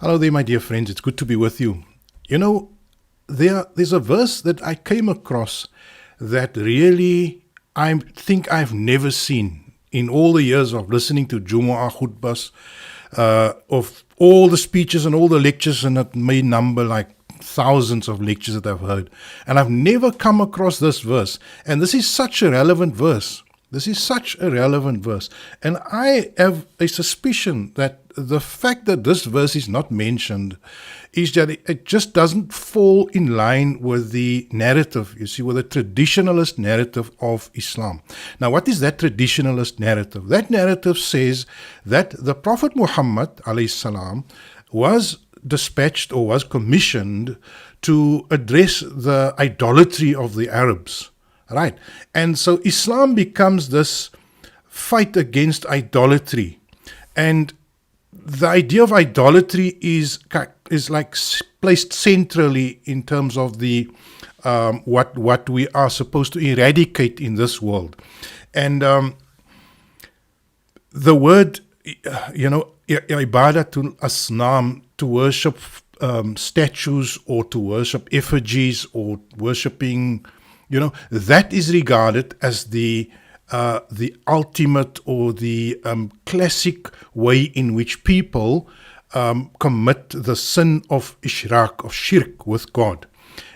Hello there, my dear friends. It's good to be with you. You know, there's a verse that I came across that really I think I've never seen in all the years of listening to Jumu'ah khutbas, of all the speeches and all the lectures, and it may number like thousands of lectures that I've heard. And I've never come across this verse. And this is such a relevant verse. This is such a relevant verse. And I have a suspicion that the fact that this verse is not mentioned is that it just doesn't fall in line with the narrative, you see, with the traditionalist narrative of Islam. Now, what is that traditionalist narrative? That narrative says that the Prophet Muhammad alayhi salam was dispatched or was commissioned to address the idolatry of the Arabs. Right. And so Islam becomes this fight against idolatry. And the idea of idolatry is like placed centrally in terms of the what we are supposed to eradicate in this world. And the word, ibadatul asnam, to worship statues or to worship effigies or worshipping, that is regarded as the ultimate or the classic way in which people commit the sin of ishrak, of shirk with God.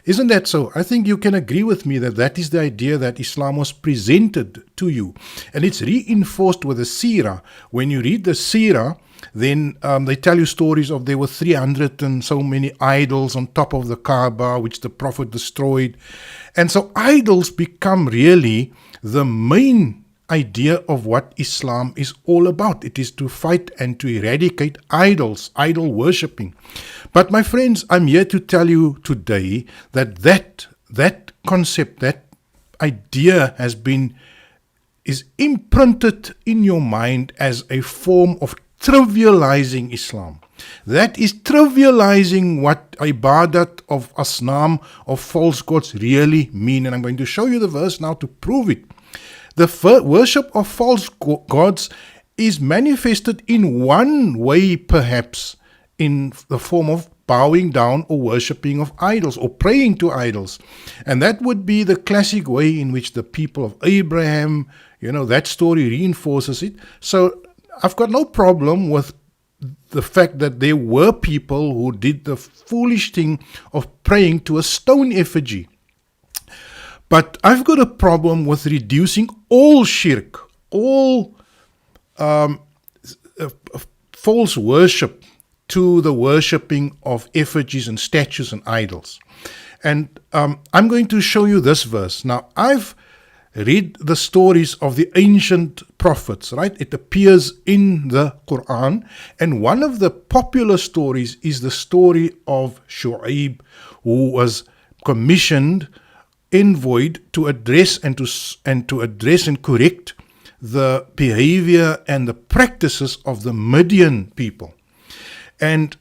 Isn't that so? I think you can agree with me that that is the idea that Islam was presented to you. And it's reinforced with the seerah. When you read the seerah, then they tell you stories of there were 300 and so many idols on top of the Kaaba, which the Prophet destroyed. And so idols become really the main idea of what Islam is all about. It is to fight and to eradicate idols, idol worshipping. But my friends, I'm here to tell you today that that concept, that idea is imprinted in your mind as a form of trivializing Islam. That is trivializing what ibadat of asnam, of false gods, really mean. And I'm going to show you the verse now to prove it. The worship of false gods is manifested in one way, perhaps, in the form of bowing down or worshipping of idols or praying to idols. And that would be the classic way in which the people of Abraham, that story reinforces it. So I've got no problem with the fact that there were people who did the foolish thing of praying to a stone effigy. But I've got a problem with reducing all shirk, all false worship to the worshipping of effigies and statues and idols. And I'm going to show you this verse. Now, I've read the stories of the ancient prophets, right? It appears in the Qur'an. And one of the popular stories is the story of Shu'aib, who was commissioned, envoyed to address and correct the behavior and the practices of the Midian people. And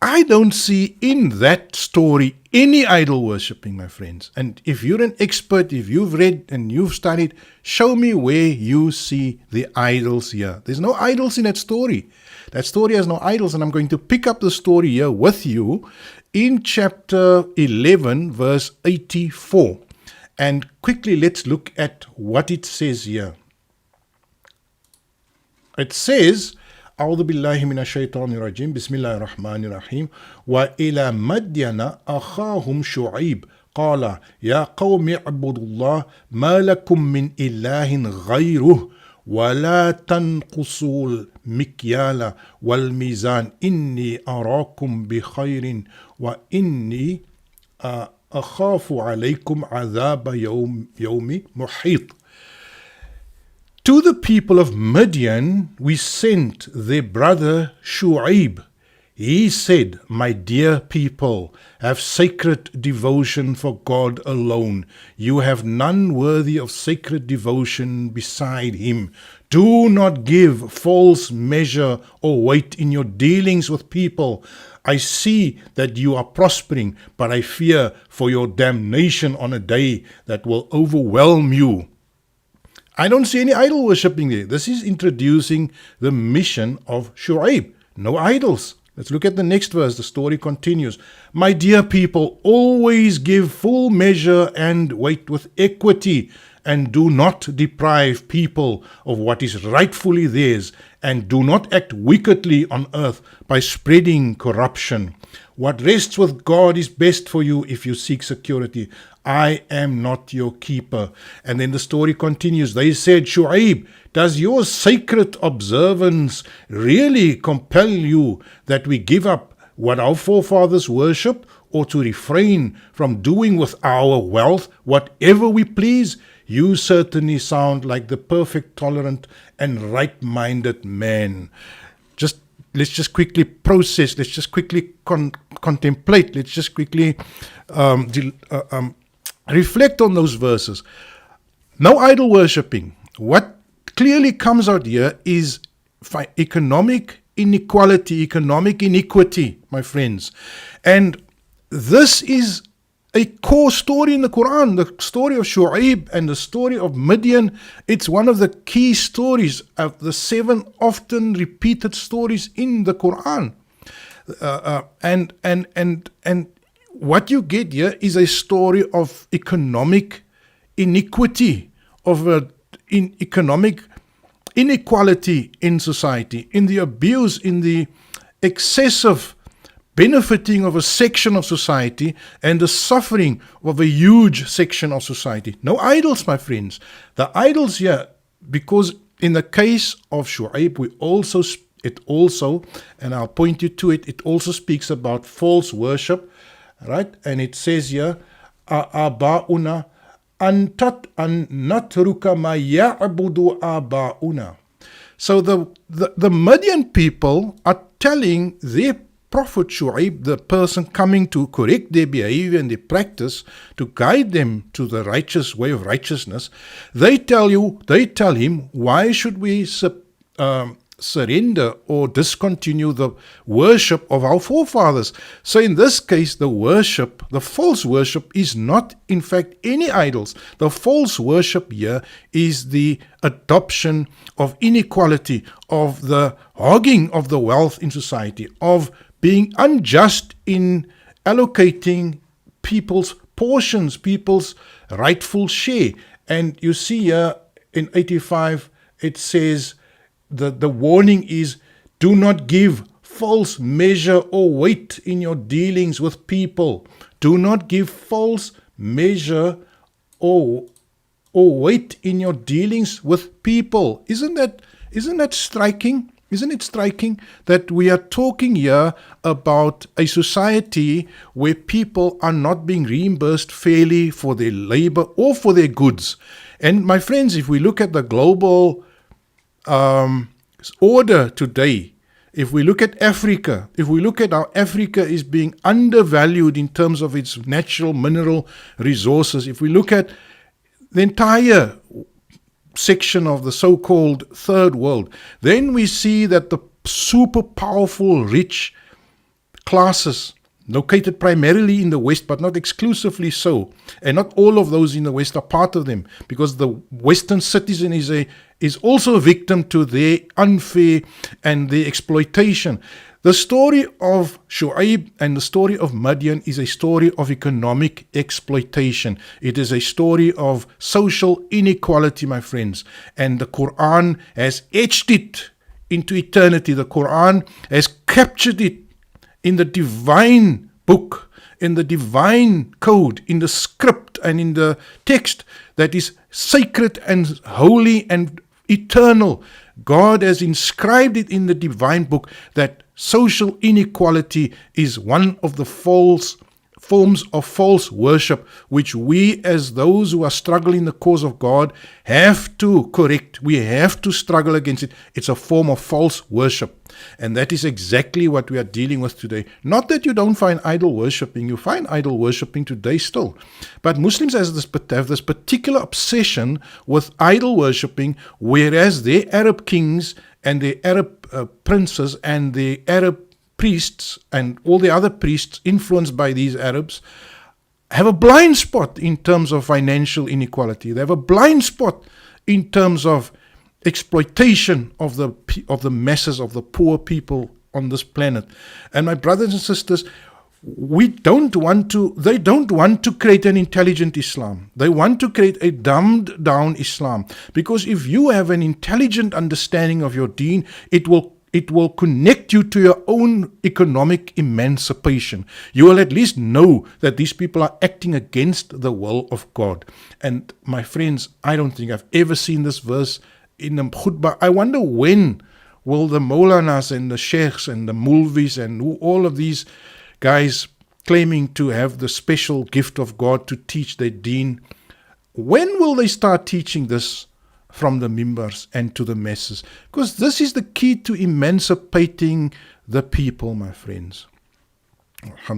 I don't see in that story any idol worshipping, my friends. And if you're an expert, if you've read and you've studied, show me where you see the idols here. There's no idols in that story. That story has no idols, and I'm going to pick up the story here with you in chapter 11, verse 84. And quickly, let's look at what it says here. It says, أعوذ بالله من الشيطان الرجيم بسم الله الرحمن الرحيم وإلى مدين أخاهم شعيب قال يا قوم اعبدوا الله ما لكم من إله غيره ولا تنقصوا المكيال والميزان إني أراكم بخير وإني أخاف عليكم عذاب يوم محيط. To the people of Midian, we sent their brother Shu'aib. He said, my dear people, have sacred devotion for God alone. You have none worthy of sacred devotion beside him. Do not give false measure or weight in your dealings with people. I see that you are prospering, but I fear for your damnation on a day that will overwhelm you. I don't see any idol worshipping there. This is introducing the mission of Shu'aib. No idols. Let's look at the next verse. The story continues. My dear people, always give full measure and weight with equity, and do not deprive people of what is rightfully theirs, and do not act wickedly on earth by spreading corruption. What rests with God is best for you if you seek security. I am not your keeper. And then the story continues. They said, Shu'aib, does your sacred observance really compel you that we give up what our forefathers worship, or to refrain from doing with our wealth whatever we please? You certainly sound like the perfect, tolerant, and right-minded man. Let's just quickly process. Let's just quickly contemplate. Let's just quickly reflect on those verses. No idol worshipping. What clearly comes out here is economic inequality, economic iniquity, my friends. And this is a core story in the Qur'an, the story of Shu'aib and the story of Midian. It's one of the key stories of the 7 often repeated stories in the Qur'an. And what you get here is a story of economic iniquity, of economic inequality in society, in the abuse, in the excessive benefiting of a section of society and the suffering of a huge section of society. No idols, my friends. The idols here, because in the case of Shu'aib, it also, and I'll point you to it, it also speaks about false worship, right? And it says here, Aba'una an natruka ma ya'budu aba'una. So the Midian people are telling their Prophet Shu'aib, the person coming to correct their behavior and their practice, to guide them to the righteous way of righteousness, they tell him, why should we surrender or discontinue the worship of our forefathers? So in this case, the false worship is not in fact any idols. The false worship here is the adoption of inequality, of the hogging of the wealth in society, of being unjust in allocating people's portions, people's rightful share. And you see here in 85, it says the warning is, do not give false measure or weight in your dealings with people. Do not give false measure or weight in your dealings with people. Isn't that striking? Isn't it striking that we are talking here about a society where people are not being reimbursed fairly for their labor or for their goods? And my friends, if we look at the global order today, if we look at Africa, if we look at how Africa is being undervalued in terms of its natural mineral resources, if we look at the entire section of the so-called third world, then we see that the super powerful, rich classes located primarily in the West, but not exclusively so, and not all of those in the West are part of them, because the Western citizen is also a victim to their unfair and their exploitation. The story of Shu'aib and the story of Midian is a story of economic exploitation. It is a story of social inequality, my friends. And the Qur'an has etched it into eternity. The Qur'an has captured it in the divine book, in the divine code, in the script and in the text that is sacred and holy and eternal. God has inscribed it in the divine book that social inequality is one of the false forms of false worship, which we as those who are struggling the cause of God have to correct. We have to struggle against it. It's a form of false worship. And that is exactly what we are dealing with today. Not that you don't find idol worshipping. You find idol worshipping today still. But Muslims have this particular obsession with idol worshipping, whereas their Arab kings and their Arab princes and the Arab priests and all the other priests influenced by these Arabs have a blind spot in terms of financial inequality. They have a blind spot in terms of exploitation of the masses, of the poor people on this planet. And my brothers and sisters, they don't want to create an intelligent Islam. They want to create a dumbed down Islam. Because if you have an intelligent understanding of your deen, it will connect you to your own economic emancipation. You will at least know that these people are acting against the will of God. And my friends, I don't think I've ever seen this verse in a khutbah. I wonder when will the Maulanas and the Sheikhs and the Mulvis and all of these guys claiming to have the special gift of God to teach their deen, when will they start teaching this from the mimbars and to the masses? Because this is the key to emancipating the people, my friends.